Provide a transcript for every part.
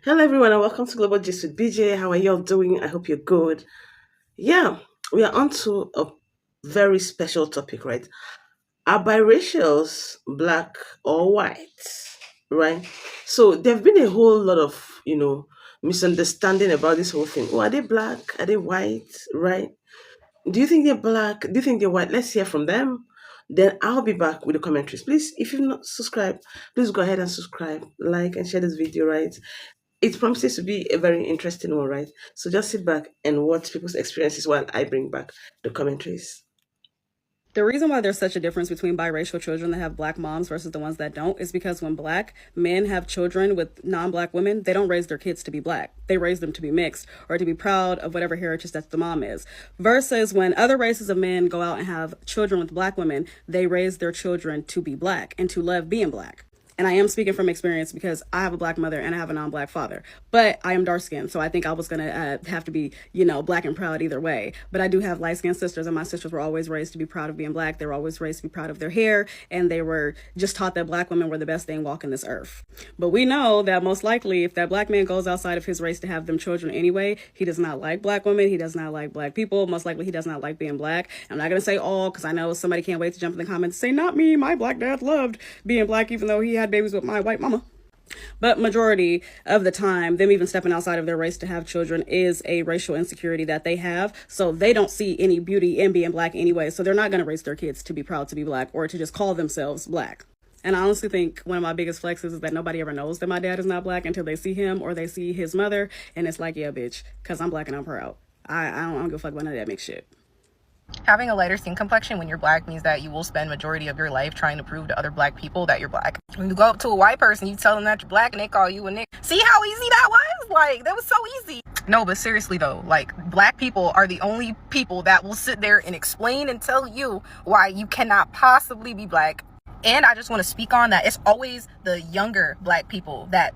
Hello, everyone, and welcome to Global Gist with BJ. How are y'all doing? I hope you're good. Yeah, we are on to a very special topic, right? Are biracials black or white? Right? So, there have been a whole lot of, misunderstanding about this whole thing. Oh, are they black? Are they white? Right? Do you think they're black? Do you think they're white? Let's hear from them. Then I'll be back with the commentaries. Please, if you've not subscribed, please go ahead and subscribe, like, and share this video, right? It promises to be a very interesting one, right? So just sit back and watch people's experiences while I bring back the commentaries. The reason why there's such a difference between biracial children that have black moms versus the ones that don't is because when black men have children with non-black women, they don't raise their kids to be black. They raise them to be mixed or to be proud of whatever heritage that the mom is. Versus when other races of men go out and have children with black women, they raise their children to be black and to love being black. And I am speaking from experience because I have a black mother and I have a non-black father, but I am dark skinned, so I think I was gonna have to be, black and proud either way. But I do have light skinned sisters, and my sisters were always raised to be proud of being black. They were always raised to be proud of their hair, and they were just taught that black women were the best thing walking this earth. But we know that most likely, if that black man goes outside of his race to have them children anyway, he does not like black women. He does not like black people. Most likely, he does not like being black. I'm not gonna say all because I know somebody can't wait to jump in the comments and say, "Not me. My black dad loved being black, even though he had babies with my white mama." But majority of the time, them even stepping outside of their race to have children is a racial insecurity that they have. So they don't see any beauty in being black anyway. So they're not going to raise their kids to be proud to be black or to just call themselves black. And I honestly think one of my biggest flexes is that nobody ever knows that my dad is not black until they see him or they see his mother. And it's like, yeah, bitch, because I'm black and I'm proud. I don't give a fuck about none of that mixed shit. Having a lighter skin complexion when you're black means that you will spend majority of your life trying to prove to other black people that you're black. When you go up to a white person, you tell them that you're black and they call you a nigga. See how easy that was? Like, that was so easy. No, but seriously though, like, black people are the only people that will sit there and explain and tell you why you cannot possibly be black. And I just want to speak on that. It's always the younger black people that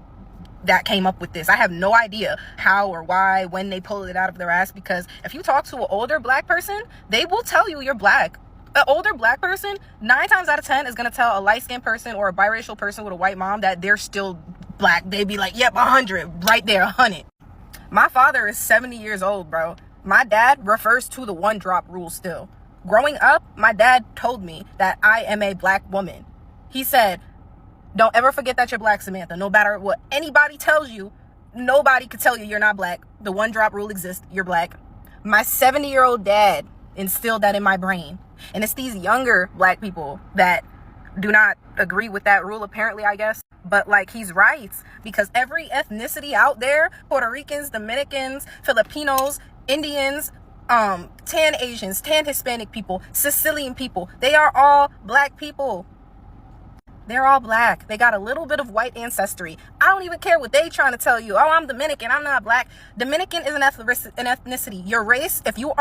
came up with this. I have no idea how or why, when they pulled it out of their ass, because if you talk to an older black person, they will tell you you're black. An older black person, 9 times out of 10, is going to tell a light-skinned person or a biracial person with a white mom that they're still black. They'd be like, yep, 100, right there, 100. My father is 70 years old, bro. My dad refers to the one drop rule still. Growing up, my dad told me that I am a black woman. He said, "Don't ever forget that you're black, Samantha. No matter what anybody tells you, nobody could tell you you're not black. The one drop rule exists. You're black." My 70-year-old dad instilled that in my brain. And it's these younger black people that do not agree with that rule, apparently, I guess. But, like, he's right. Because every ethnicity out there, Puerto Ricans, Dominicans, Filipinos, Indians, tan Asians, tan Hispanic people, Sicilian people, they are all black people. They're all black. They got a little bit of white ancestry. I don't even care what they trying to tell you. Oh, I'm Dominican. I'm not black. Dominican is an ethnicity. Your race, if you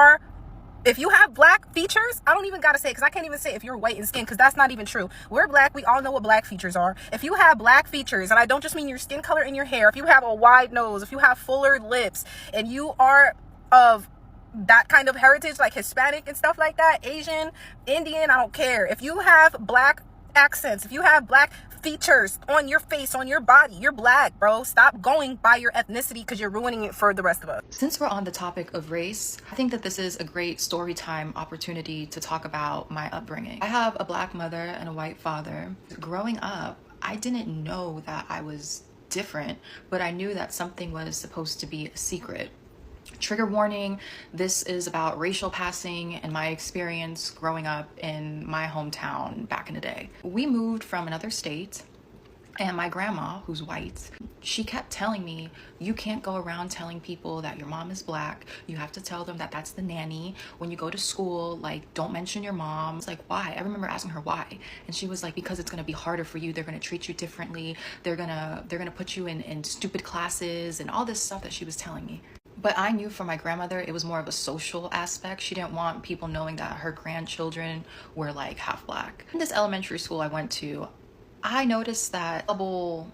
have black features, I don't even got to say it because I can't even say if you're white in skin because that's not even true. We're black. We all know what black features are. If you have black features, and I don't just mean your skin color and your hair, if you have a wide nose, if you have fuller lips, and you are of that kind of heritage, like Hispanic and stuff like that, Asian, Indian, I don't care. If you have black accents, if you have black features on your face, on your body, you're black, bro. Stop going by your ethnicity because you're ruining it for the rest of us. Since we're on the topic of race, I think that this is a great story time opportunity to talk about my upbringing. I have a black mother and a white father. Growing up, I didn't know that I was different, but I knew that something was supposed to be a secret. Trigger warning, this is about racial passing and my experience growing up in my hometown back in the day. We moved from another state, and my grandma, who's white, she kept telling me, you can't go around telling people that your mom is black. You have to tell them that that's the nanny. When you go to school, like, don't mention your mom. It's like, why? I remember asking her why. And she was like, because it's gonna be harder for you. They're gonna treat you differently. They're gonna put you in stupid classes and all this stuff that she was telling me. But I knew for my grandmother, it was more of a social aspect. She didn't want people knowing that her grandchildren were like half black. In this elementary school I went to, I noticed that double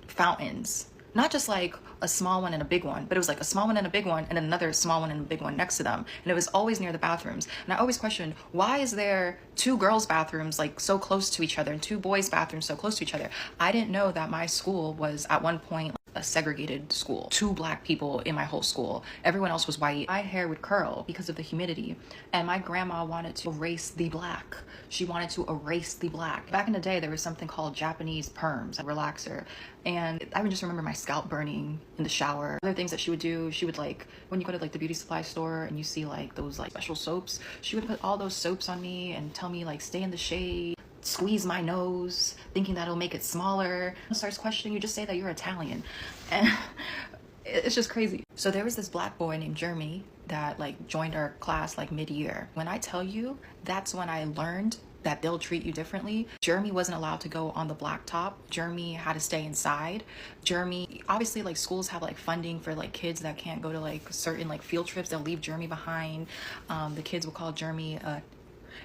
fountains, not just like a small one and a big one, but it was like a small one and a big one and another small one and a big one next to them. And it was always near the bathrooms. And I always questioned, why is there 2 girls' bathrooms like so close to each other and 2 boys' bathrooms so close to each other? I didn't know that my school was at one point a segregated school. 2 black people in my whole school. Everyone else was white. My hair would curl because of the humidity. And my grandma wanted to erase the black. She wanted to erase the black. Back in the day, there was something called Japanese perms, a relaxer. And I would just remember my scalp burning in the shower. Other things that she would do, she would like, when you go to like the beauty supply store and you see like those like special soaps, she would put all those soaps on me and tell me like, stay in the shade, squeeze my nose, thinking that'll make it smaller. Starts questioning you, just say that you're Italian. And it's just crazy. So there was this black boy named Jeremy that like joined our class like mid-year. When I tell you, that's when I learned that they'll treat you differently. Jeremy wasn't allowed to go on the blacktop. Jeremy had to stay inside. Jeremy, obviously like schools have like funding for like kids that can't go to like certain like field trips. They'll leave Jeremy behind. The kids will call Jeremy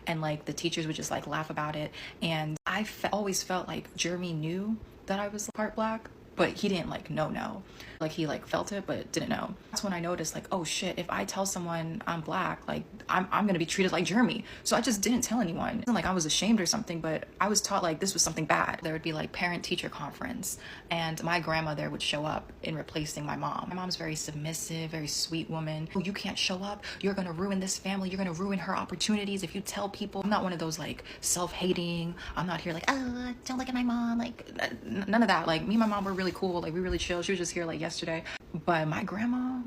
and like the teachers would just like laugh about it. And I always felt like Jeremy knew that I was part black, but he didn't like know. Like he like felt it but didn't know. That's when I noticed like, oh shit, if I tell someone I'm black, like I'm gonna be treated like Jeremy. So I just didn't tell anyone. It wasn't like I was ashamed or something, but I was taught like this was something bad. There would be like parent teacher conference and my grandmother would show up in replacing my mom. My mom's very submissive, very sweet woman. Oh, you can't show up, you're gonna ruin this family, you're gonna ruin her opportunities if you tell people. I'm not one of those like self-hating, I'm not here like, oh, don't look at my mom, like none of that. Like me and my mom were really cool, like we really chill. She was just here like yesterday. But my grandma,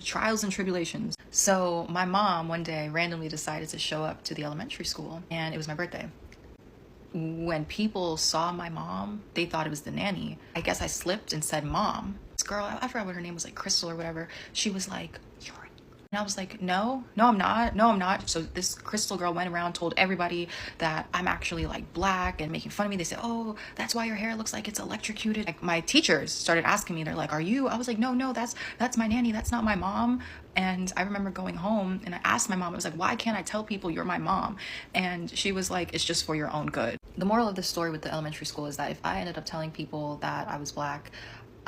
trials and tribulations. So my mom one day randomly decided to show up to the elementary school and it was my birthday. When people saw my mom, they thought it was the nanny. I guess I slipped and said mom. This girl, I forgot what her name was, like Crystal or whatever. She was like, you're. And I was like, no, I'm not. So this Crystal girl went around, told everybody that I'm actually like black and making fun of me. They said, oh, that's why your hair looks like it's electrocuted. Like my teachers started asking me, they're like, are you? I was like, no, that's my nanny. That's not my mom. And I remember going home and I asked my mom, I was like, why can't I tell people you're my mom? And she was like, it's just for your own good. The moral of the story with the elementary school is that if I ended up telling people that I was black,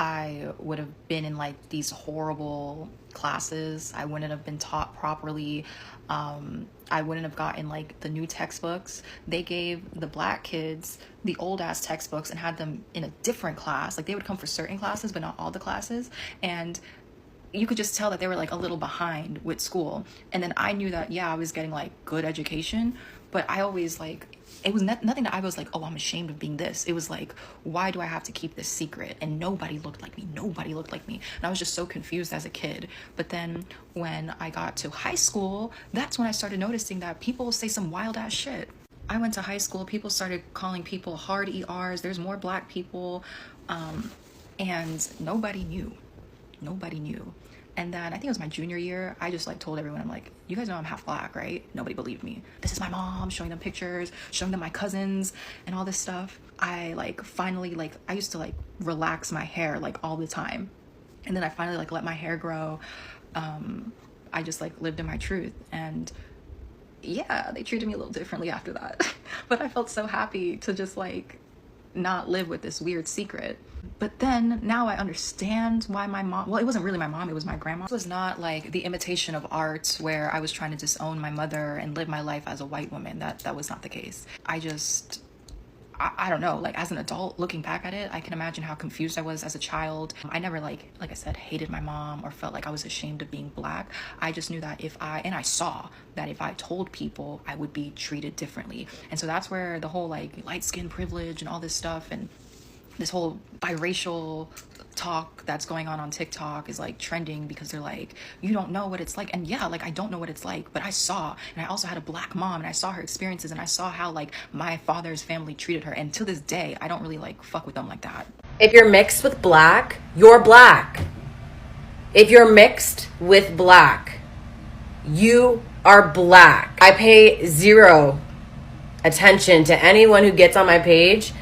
I would have been in like these horrible classes. I wouldn't have been taught properly. I wouldn't have gotten like the new textbooks. They gave the black kids the old ass textbooks and had them in a different class. Like they would come for certain classes, but not all the classes. And you could just tell that they were like a little behind with school. And then I knew that, yeah, I was getting like good education, but I always like, it was nothing that I was like, oh, I'm ashamed of being this. It was like, why do I have to keep this secret? And nobody looked like me. And I was just so confused as a kid. But then when I got to high school, that's when I started noticing that people say some wild ass shit. I went to high school, people started calling people hard ERs. There's more black people. And nobody knew. And then I think it was my junior year, I just like told everyone, I'm like, you guys know I'm half black, right? Nobody believed me. This is my mom, showing them pictures, showing them my cousins and all this stuff. I like finally like, I used to like relax my hair like all the time. And then I finally like let my hair grow. I just like lived in my truth. And yeah, they treated me a little differently after that. But I felt so happy to just like not live with this weird secret. But then now I understand why my mom, well, it wasn't really my mom, it was my grandma. It was not like the imitation of art where I was trying to disown my mother and live my life as a white woman. That was not the case. I don't know, like as an adult looking back at it, I can imagine how confused I was as a child. I never like I said, hated my mom or felt like I was ashamed of being black. I just knew that I saw that if I told people, I would be treated differently. And so that's where the whole like light skin privilege and all this stuff and this whole biracial talk that's going on TikTok is like trending because they're like, you don't know what it's like. And yeah, like I don't know what it's like, but I saw, and I also had a black mom and I saw her experiences and I saw how like my father's family treated her. And to this day, I don't really like fuck with them like that. If you're mixed with black, you're black. If you're mixed with black, you are black. I pay zero attention to anyone who gets on my page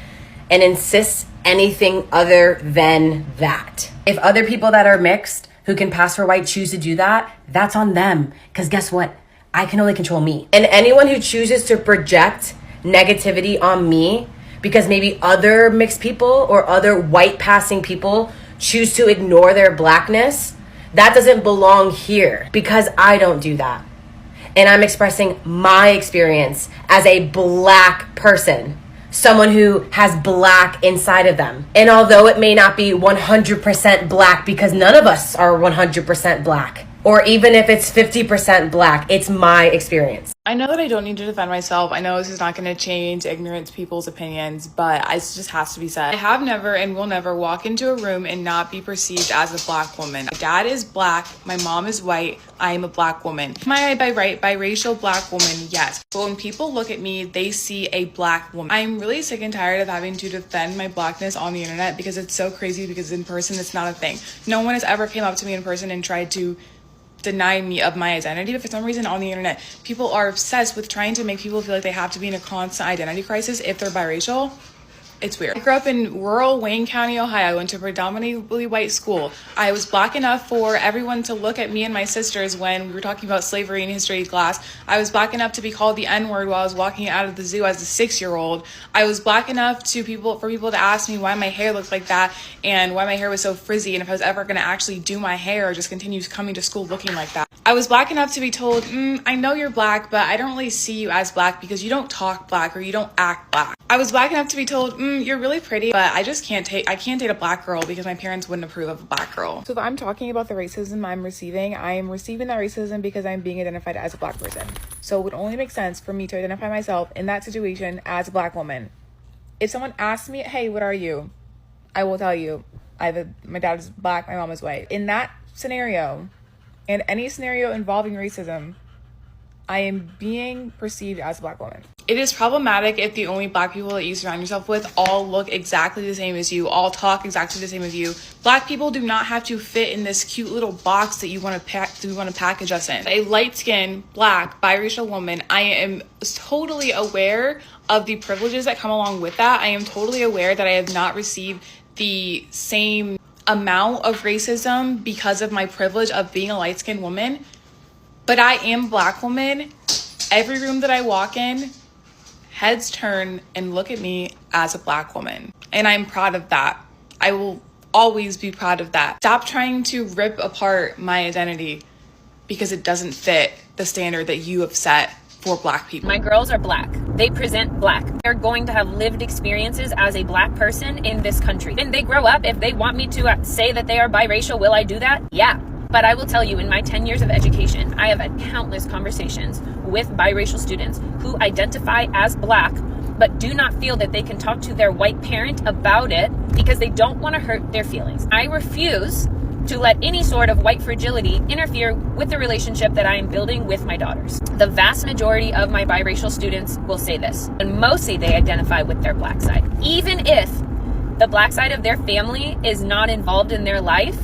and insists anything other than that. If other people that are mixed who can pass for white choose to do that, that's on them. Because guess what? I can only control me. And anyone who chooses to project negativity on me because maybe other mixed people or other white passing people choose to ignore their blackness, that doesn't belong here because I don't do that. And I'm expressing my experience as a black person. someone who has black inside of them. And although it may not be 100% black, because none of us are 100% black, or even if it's 50% black, it's my experience. I know that I don't need to defend myself. I know this is not going to change ignorant people's opinions, but it just has to be said. I have never and will never walk into a room and not be perceived as a black woman. My dad is black, my mom is white, I am a black woman. Am I biracial black woman? Yes. But when people look at me, they see a black woman. I'm really sick and tired of having to defend my blackness on the internet because it's so crazy, because in person it's not a thing. No one has ever came up to me in person and tried to deny me of my identity, but for some reason on the internet people are obsessed with trying to make people feel like they have to be in a constant identity crisis if they're biracial. It's weird. I grew up in rural Wayne County, Ohio. I went to a predominantly white school. I was black enough for everyone to look at me and my sisters when we were talking about slavery in history class. I was black enough to be called the N-word while I was walking out of the zoo as a 6-year-old. I was black enough for people to ask me why my hair looked like that and why my hair was so frizzy, and if I was ever going to actually do my hair or just continue coming to school looking like that. I was black enough to be told, I know you're black, but I don't really see you as black because you don't talk black or you don't act black. I was black enough to be told, you're really pretty, but I can't date a black girl because my parents wouldn't approve of a black girl. So if I'm talking about the racism I am receiving that racism because I'm being identified as a black person. So it would only make sense for me to identify myself in that situation as a black woman. If someone asks me, hey, what are you? I will tell you, my dad is black, my mom is white. In that scenario, and any scenario involving racism, I am being perceived as a black woman. It is problematic if the only black people that you surround yourself with all look exactly the same as you, all talk exactly the same as you. Black people do not have to fit in this cute little box that you want to package us in. A light-skinned, black, biracial woman, I am totally aware of the privileges that come along with that. I am totally aware that I have not received the same amount of racism because of my privilege of being a light-skinned woman. But I am a black woman. Every room that I walk in, heads turn and look at me as a black woman. And I'm proud of that. I will always be proud of that. Stop trying to rip apart my identity because it doesn't fit the standard that you have set for black people. My girls are black. They present black. They're going to have lived experiences as a black person in this country. When they grow up, if they want me to say that they are biracial, will I do that? Yeah. But I will tell you, in my 10 years of education, I have had countless conversations with biracial students who identify as black, but do not feel that they can talk to their white parent about it because they don't want to hurt their feelings. I refuse to let any sort of white fragility interfere with the relationship that I am building with my daughters. The vast majority of my biracial students will say this, and mostly they identify with their black side. Even if the black side of their family is not involved in their life,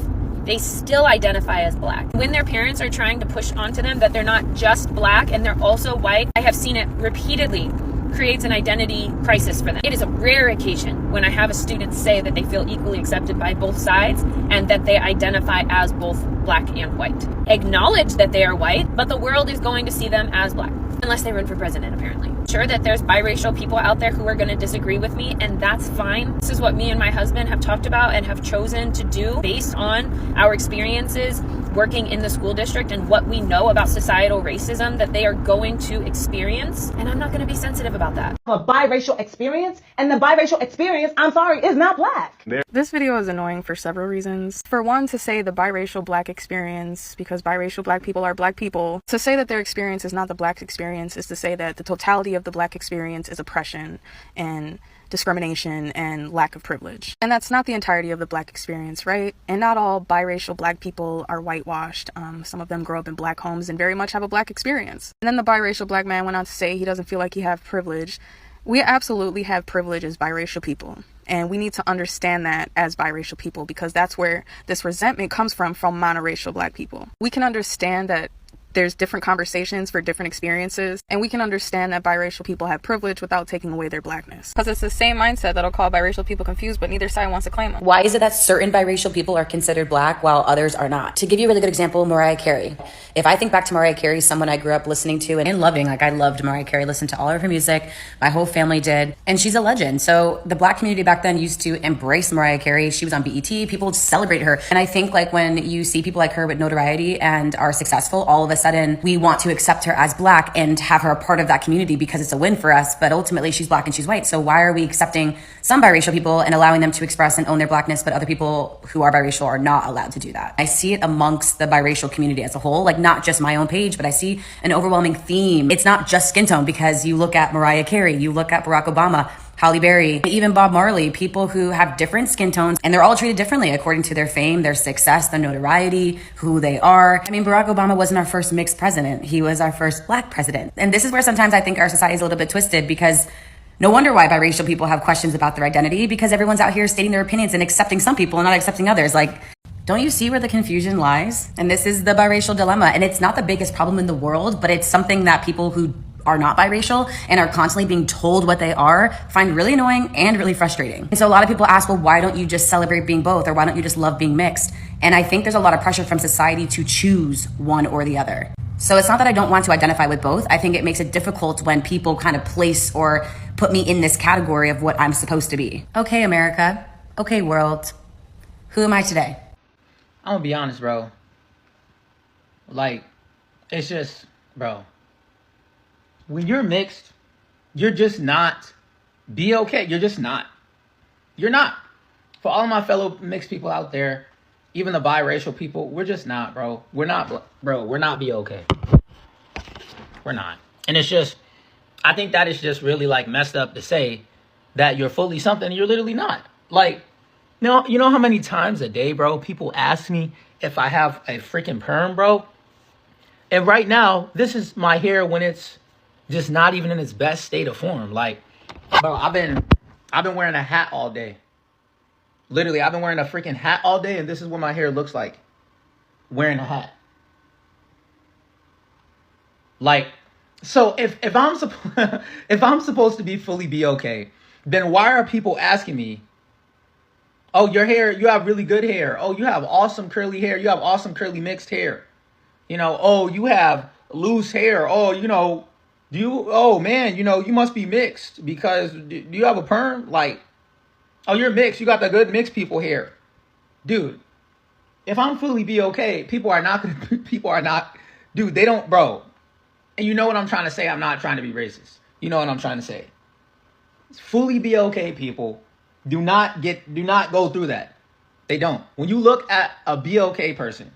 they still identify as black. When their parents are trying to push onto them that they're not just black and they're also white, I have seen it repeatedly creates an identity crisis for them. It is a rare occasion when I have a student say that they feel equally accepted by both sides and that they identify as both black and white. Acknowledge that they are white, but the world is going to see them as black, unless they run for president, apparently. Sure that there's biracial people out there who are going to disagree with me, and that's fine. This is what me and my husband have talked about and have chosen to do based on our experiences working in the school district and what we know about societal racism that they are going to experience. And I'm not going to be sensitive about that. A biracial experience, and the biracial experience, I'm sorry, is not black. This video is annoying for several reasons. For one, to say the biracial black experience, because biracial black people are black people, to say that their experience is not the black experience is to say that the totality of the black experience is oppression and discrimination and lack of privilege. And that's not the entirety of the black experience, right? And not all biracial black people are whitewashed. Some of them grow up in black homes and very much have a black experience. And then the biracial black man went on to say he doesn't feel like he have privilege. We absolutely have privilege as biracial people. And we need to understand that as biracial people, because that's where this resentment comes from monoracial black people. We can understand that there's different conversations for different experiences, and we can understand that biracial people have privilege without taking away their blackness. Because it's the same mindset that'll call biracial people confused, but neither side wants to claim them. Why is it that certain biracial people are considered black while others are not? To give you a really good example, Mariah Carey. If I think back to Mariah Carey, someone I grew up listening to and loving, like I loved Mariah Carey, listened to all of her music, my whole family did, and she's a legend. So the black community back then used to embrace Mariah Carey. She was on BET, people celebrate her. And I think like when you see people like her with notoriety and are successful, all of a sudden sudden we want to accept her as black and have her a part of that community because it's a win for us. But ultimately she's black and she's white. So why are we accepting some biracial people and allowing them to express and own their blackness, but other people who are biracial are not allowed to do that? I see it amongst the biracial community as a whole, like not just my own page, but I see an overwhelming theme. It's not just skin tone, because you look at Mariah Carey, you look at Barack Obama, Halle Berry, even Bob Marley, people who have different skin tones, and they're all treated differently according to their fame, their success, their notoriety, who they are. I mean, Barack Obama wasn't our first mixed president. He was our first black president. And this is where sometimes I think our society is a little bit twisted, because no wonder why biracial people have questions about their identity, because everyone's out here stating their opinions and accepting some people and not accepting others. Like, don't you see where the confusion lies? And this is the biracial dilemma. And it's not the biggest problem in the world, but it's something that people who are not biracial and are constantly being told what they are find really annoying and really frustrating. And so a lot of people ask, well, why don't you just celebrate being both? Or why don't you just love being mixed? And I think there's a lot of pressure from society to choose one or the other. So it's not that I don't want to identify with both. I think it makes it difficult when people kind of place or put me in this category of what I'm supposed to be. Okay, America. Okay, world. Who am I today? I'm gonna be honest, bro. Like, it's just, bro, when you're mixed, you're just not be okay. You're just not. You're not. For all of my fellow mixed people out there, even the biracial people, we're just not, bro. We're not, bro. We're not be okay. We're not. And it's just, I think that is just really like messed up to say that you're fully something and you're literally not. Like, you know how many times a day, bro, people ask me if I have a freaking perm, bro? And right now, this is my hair when it's just not even in its best state of form. Like, bro, I've been wearing a hat all day. Literally, I've been wearing a freaking hat all day, and this is what my hair looks like wearing a hat. Like, so if I'm if I'm supposed to be fully be okay, then why are people asking me, oh, your hair, you have really good hair. Oh, you have awesome curly hair. You have awesome curly mixed hair. Oh, you have loose hair. Oh, oh man, you must be mixed because do you have a perm? Like, oh, you're mixed. You got the good mixed people hair. Dude, if I'm fully be okay, people are not, dude, they don't, bro. And you know what I'm trying to say? I'm not trying to be racist. You know what I'm trying to say? It's fully be okay, people. Do not go through that. They don't. When you look at a be okay person,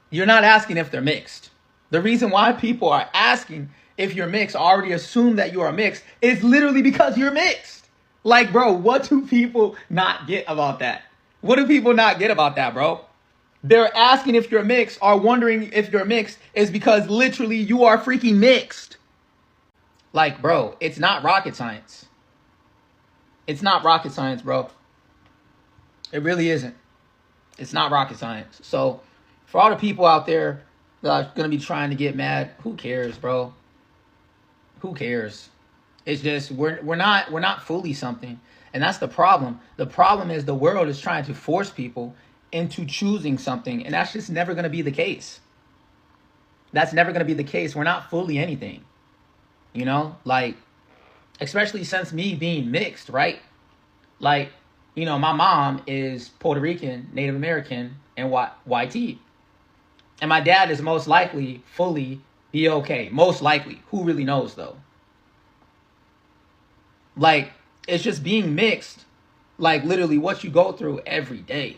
you're not asking if they're mixed. The reason why people are asking if you're mixed, already assume that you are mixed, is literally because you're mixed. Like, bro, what do people not get about that? What do people not get about that, bro? They're asking if you're mixed or wondering if you're mixed is because literally you are freaking mixed. Like, bro, it's not rocket science. It's not rocket science, bro. It really isn't. It's not rocket science. So for all the people out there that are going to be trying to get mad, who cares, bro? Who cares? It's just we're not fully something. And that's the problem. The problem is the world is trying to force people into choosing something, and that's just never going to be the case. That's never going to be the case. We're not fully anything. Like, especially since me being mixed, right? Like, my mom is Puerto Rican, Native American, and YT. And my dad is most likely fully be okay. Most likely. Who really knows, though? Like, it's just being mixed. Like, literally what you go through every day.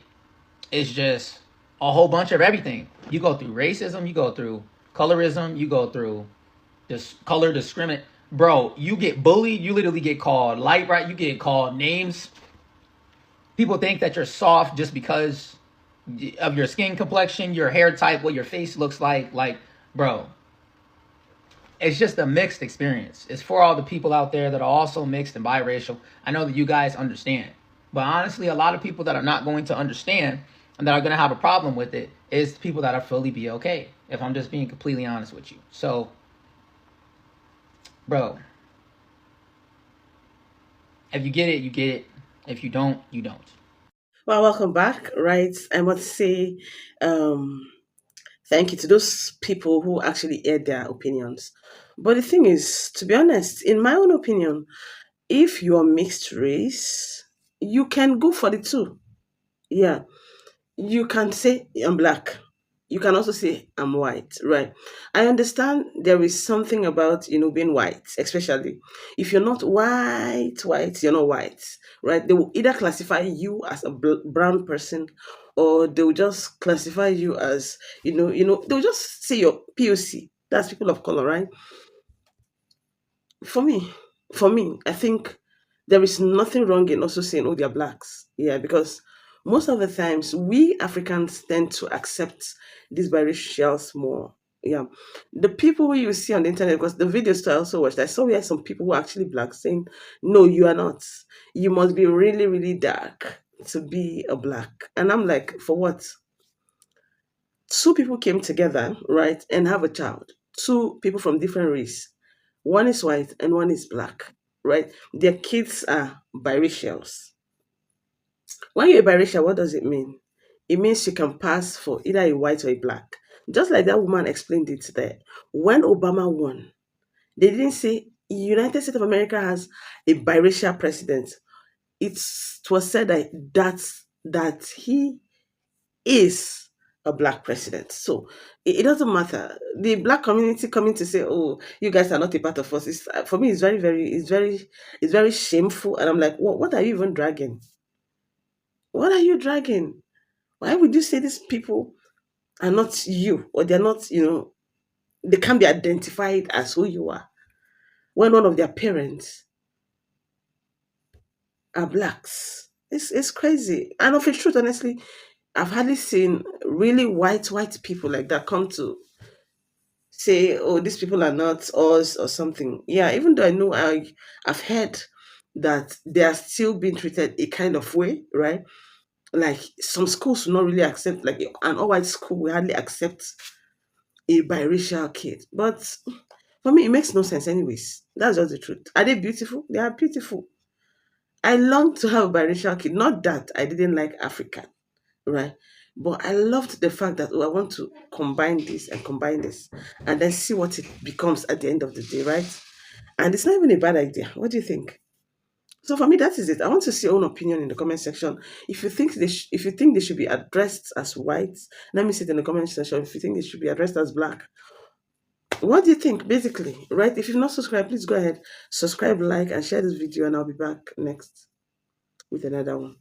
It's just a whole bunch of everything. You go through racism. You go through colorism. You go through this color discrimination. Bro, you get bullied. You literally get called light bright. You get called names. People think that you're soft just because of your skin complexion, your hair type, what your face looks like. Like, bro, it's just a mixed experience. It's for all the people out there that are also mixed and biracial. I know that you guys understand. But honestly, a lot of people that are not going to understand and that are going to have a problem with it is people that are fully be okay, if I'm just being completely honest with you. So, bro, if you get it, you get it. If you don't, you don't. Well, welcome back, right? I want to say thank you to those people who actually aired their opinions. But the thing is, to be honest, in my own opinion, if you're mixed race, you can go for the two. Yeah. You can say I'm black. you can also say I'm white, right? I understand there is something about being white, especially if you're not white, you're not white, right? They will either classify you as a brown person, or they will just classify you as they'll just say your POC. That's people of color, right? For me, I think there is nothing wrong in also saying, "Oh, they're blacks." Yeah, because most of the times we Africans tend to accept these biracials more. Yeah, the people who you see on the internet, because the videos I also watched, I saw where some people who are actually black saying, "No, you are not. You must be really, really dark to be a black." And I'm like, for what? Two people came together, right, and have a child. Two people from different race. One is white and one is black, right? Their kids are biracials. When you're a biracial, what does it mean? It means you can pass for either a white or a black. Just like that woman explained it there. When Obama won, they didn't say United States of America has a biracial president. It was said that he is a black president. So it doesn't matter. The black community coming to say, "Oh, you guys are not a part of us," for me, it's very, very, it's very shameful. And I'm like, what are you even dragging? What are you dragging? Why would you say these people are not you, or they're not, they can't be identified as who you are when one of their parents are blacks? It's crazy. And of a truth, honestly, I've hardly seen really white people like that come to say, "Oh, these people are not us," or something. Yeah, even though I've heard that they are still being treated a kind of way, right? Like some schools will not really accept, like an all-white school will hardly accept a biracial kid. But for me, it makes no sense anyways. That's just the truth. Are they beautiful? They are beautiful. I long to have a biracial kid. Not that I didn't like Africa, right? But I loved the fact that, oh, I want to combine this and combine this and then see what it becomes at the end of the day, right? And it's not even a bad idea. What do you think? So for me, that is it. I want to see your own opinion in the comment section. If you think if you think they should be addressed as white, let me see it in the comment section. If you think they should be addressed as black, what do you think? Basically, right? If you've not subscribed, please go ahead, subscribe, like, and share this video, and I'll be back next with another one.